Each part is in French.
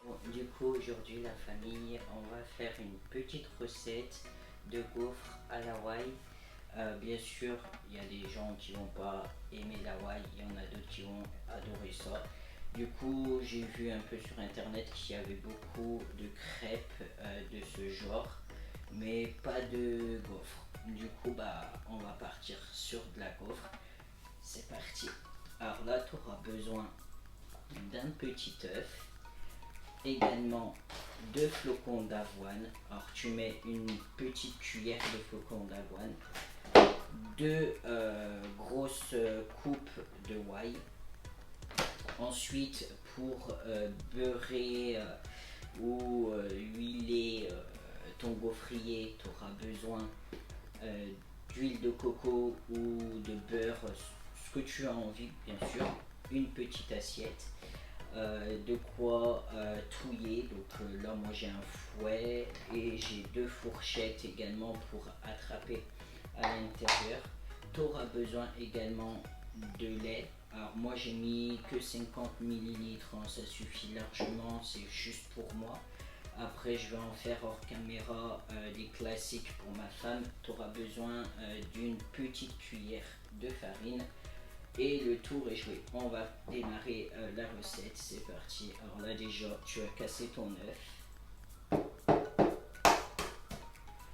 Bon, du coup, aujourd'hui, la famille, on va faire une petite recette de gaufres à l'Hawaï. Bien sûr, il y a des gens qui vont pas aimer l'Hawaï, il y en a d'autres qui vont adorer ça. Du coup, j'ai vu un peu sur internet qu'il y avait beaucoup de crêpes de ce genre, mais pas de gaufres. Du coup, on va partir sur de la gaufre. C'est parti. Alors là, tu auras besoin d'un petit œuf, également deux flocons d'avoine. Alors tu mets une petite cuillère de flocons d'avoine, deux grosses coupes de whey. Ensuite, pour beurrer ou huiler ton gaufrier, tu auras besoin euh, d'huile de coco ou de beurre, ce que tu as envie, bien sûr. Une petite assiette, de quoi touiller. Donc là, moi j'ai un fouet et j'ai deux fourchettes également pour attraper à l'intérieur. Tu auras besoin également de lait. Alors moi j'ai mis que 50 millilitres, hein, ça suffit largement, c'est juste pour moi. Après je vais en faire hors caméra des classiques pour ma femme. Tu auras besoin d'une petite cuillère de farine et le tour est joué. On va démarrer la recette, c'est parti. Alors là déjà, tu as cassé ton œuf. Je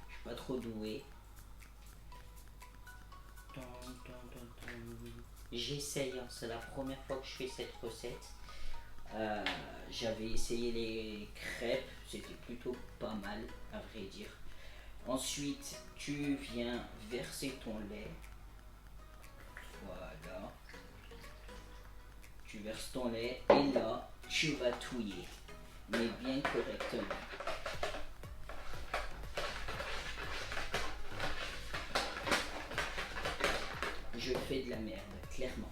suis pas trop doué. J'essaye, hein, c'est la première fois que je fais cette recette. Euh, J'avais essayé les crêpes, c'était plutôt pas mal à vrai dire. Ensuite, tu viens verser ton lait. Voilà. Tu verses ton lait et là, tu vas touiller, mais bien correctement. Je fais de la merde, clairement.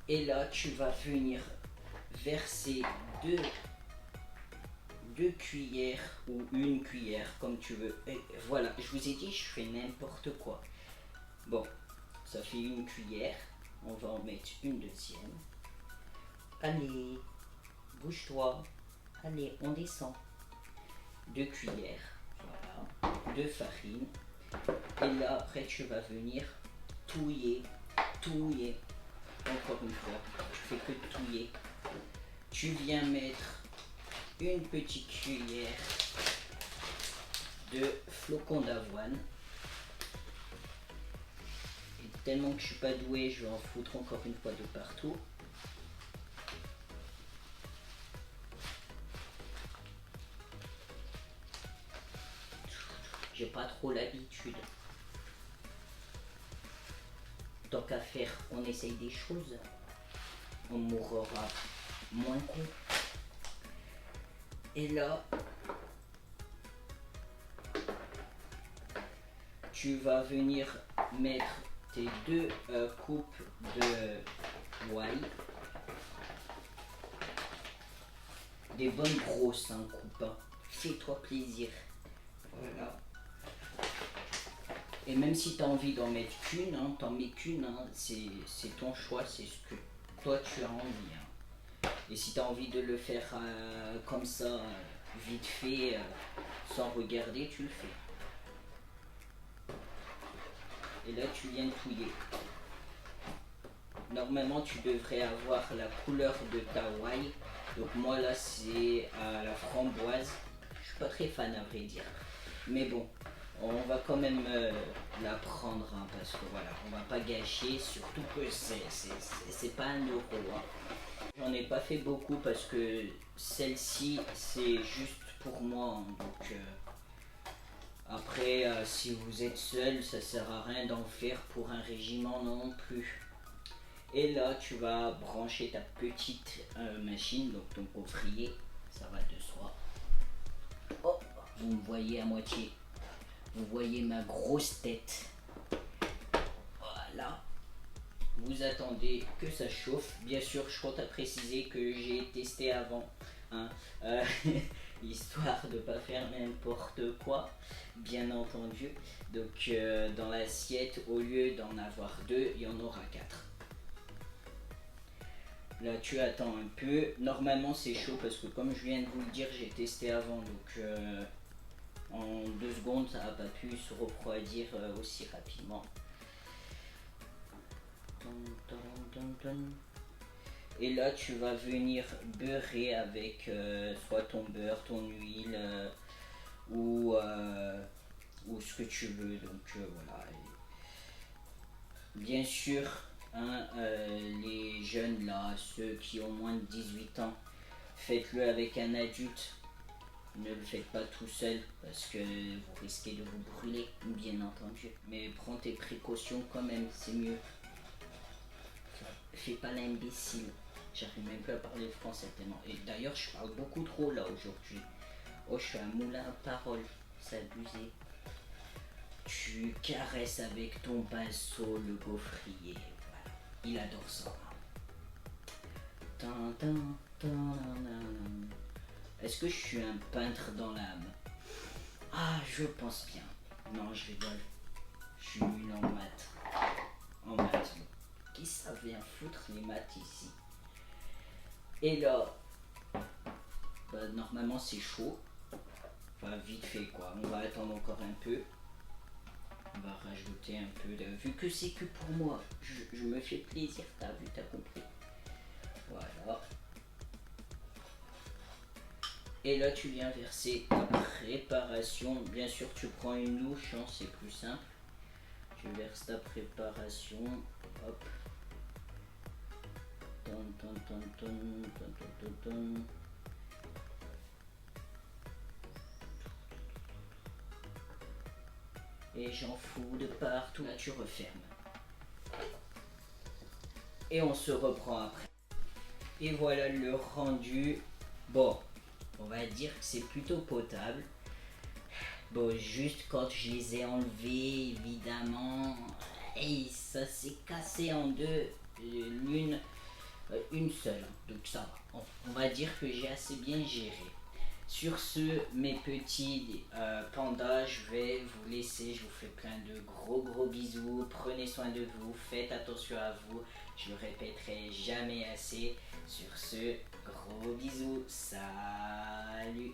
Et là, tu vas venir verser deux cuillères ou une cuillère, comme tu veux. Et voilà, je vous ai dit, je fais n'importe quoi. Bon, ça fait une cuillère. On va en mettre une deuxième. Allez, bouge-toi. Allez, on descend. Deux cuillères, voilà, de farine. Et là, après, tu vas venir touiller, touiller. Encore une fois, tu fais que touiller. Tu viens mettre une petite cuillère de flocons d'avoine. Et tellement que je suis pas doué, je vais en foutre encore une fois de partout. J'ai pas trop l'habitude. Tant qu'à faire, on essaye des choses. On mourra moins con. Et là, tu vas venir mettre tes deux coupes de whey. Des bonnes grosses coupes. Hein. Fais-toi plaisir. Voilà. Et même si tu as envie d'en mettre qu'une, hein, t'en mets qu'une. Hein, c'est ton choix, c'est ce que toi tu as envie. Hein. Et si tu as envie de le faire comme ça, vite fait, sans regarder, tu le fais. Et là, tu viens touiller. Normalement, tu devrais avoir la couleur de ta whey. Donc moi, là, c'est à la framboise. Je suis pas très fan, à vrai dire. Mais bon, on va quand même la prendre, hein, parce que voilà, on va pas gâcher, surtout que c'est pas 1 euro. Hein. J'en ai pas fait beaucoup parce que celle-ci, c'est juste pour moi. Hein, donc après, si vous êtes seul, ça sert à rien d'en faire pour un régiment non plus. Et là, tu vas brancher ta petite machine, donc ton gaufrier, ça va de soi. Oh, vous me voyez à moitié. Vous voyez ma grosse tête. Voilà. Vous attendez que ça chauffe. Bien sûr, je compte à préciser que j'ai testé avant. Hein, euh, histoire de ne pas faire n'importe quoi, bien entendu. Donc dans l'assiette, au lieu d'en avoir deux, il y en aura quatre. Là, tu attends un peu. Normalement, c'est chaud parce que, comme je viens de vous le dire, j'ai testé avant. Donc, en 2 secondes, ça n'a pas pu se refroidir aussi rapidement. Et là, tu vas venir beurrer avec soit ton beurre, ton huile ou ce que tu veux. Donc, voilà. Bien sûr, hein, les jeunes là, ceux qui ont moins de 18 ans, faites-le avec un adulte. Ne le faites pas tout seul parce que vous risquez de vous brûler, bien entendu. Mais prends tes précautions quand même, c'est mieux. Fais pas l'imbécile. J'arrive même plus à parler français tellement. Et d'ailleurs, je parle beaucoup trop là aujourd'hui. Oh, je suis un moulin à parole. C'est abusé. Tu caresses avec ton pinceau le gaufrier. Voilà. Il adore ça. Tan, tan, tan, tan. Est-ce que je suis un peintre dans l'âme? Ah, je pense bien. Non, je rigole. Je suis nul en maths. En maths. Qui ça vient foutre les maths ici? Et là, bah, normalement c'est chaud. Enfin, vite fait quoi. On va attendre encore un peu. On va rajouter un peu de... Vu que c'est que pour moi, je me fais plaisir. T'as vu, t'as compris. Voilà. Et là, tu viens verser ta préparation. Bien sûr, tu prends une louche, hein, c'est plus simple. Tu verses ta préparation. Hop. Ton, ton, ton, ton, ton, ton, ton, ton. Et j'en fous de partout. Là, tu refermes. Et on se reprend après. Et voilà le rendu. Bon, on va dire que c'est plutôt potable. Bon, juste quand je les ai enlevés, évidemment, et ça s'est cassé en deux. L'une, une seule. Donc ça va. On va dire que j'ai assez bien géré. Sur ce, mes petits pandas, je vais vous laisser. Je vous fais plein de gros bisous. Prenez soin de vous. Faites attention à vous. Je le répéterai jamais assez. Sur ce, gros bisous. Salut.